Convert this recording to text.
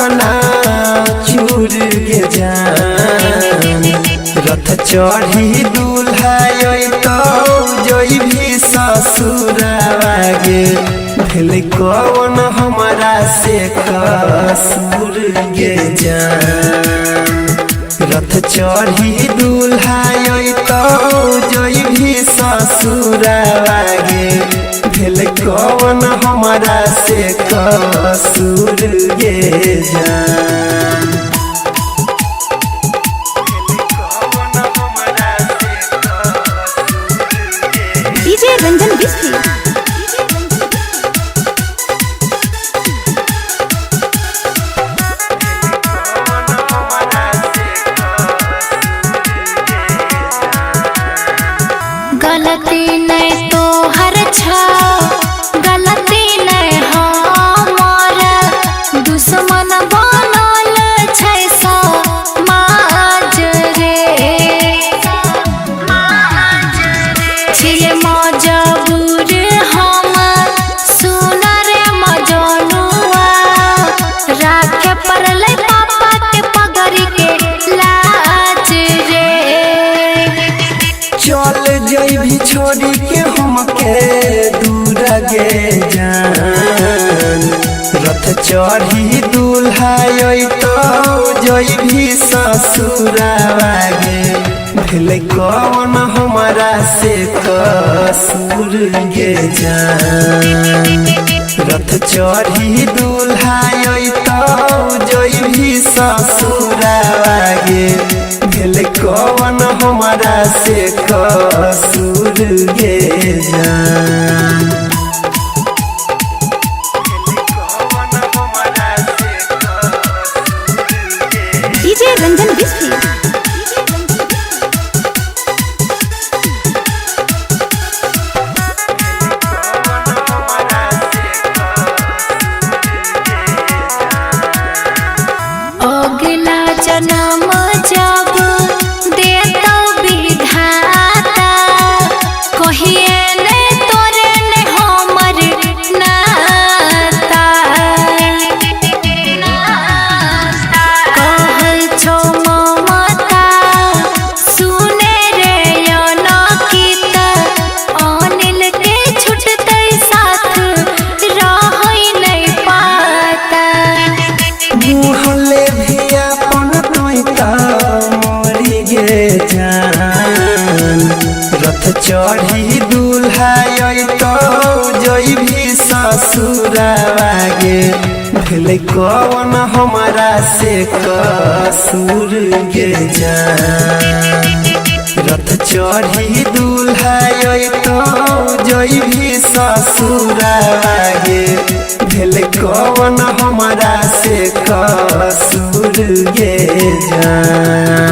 चना चूर गे जान रथ चढ़ी दूल्हा तो जोई भी ससुरावा गे भेल कौन हमारा से कसूर गे जान रथ चढ़ी दूल्हा तो जोई भी ससुरावा गे भेल कौन हमारा से कसूर गे जान डीजे रंजन बिस्की गलती नहीं तो हर छा गलती नहीं हमार दुश्मन बनल छै समाज रे छिए मजबूर हम सुनर मजनुआ राखे पड़ले पापा के पगड़ी के लाज रे चल जइभी छोड़ी के हमके दूर गे जान रथ चढ़ी दूल्हा तो जइभी ससुरावा गे भेल कौन हमारा से कसूर गे जान रथ चढ़ी दूल्हा तो जइभी ससुरावा गे भेल कौन हमारा से कसूर गे जान डीजे रंजन बिस्की अगला जन्म जब देता विधाता कहिए ने तोरे ने हमर नाता कहल छो ममता सुने रे अनकित अनिल के छुटते साथ रहै नहीं पाता मुहले भी अपन तोइता मोरी गे जान रथ चढ़ी दूल्हा तो जोई भी ससुरावा गे भेल कौन हमारा से कसूर गे जान रथ चढ़ी दूल्हा तो जोई भी ससुरावा गे भेल कौन हमारा से कसूर गे जान।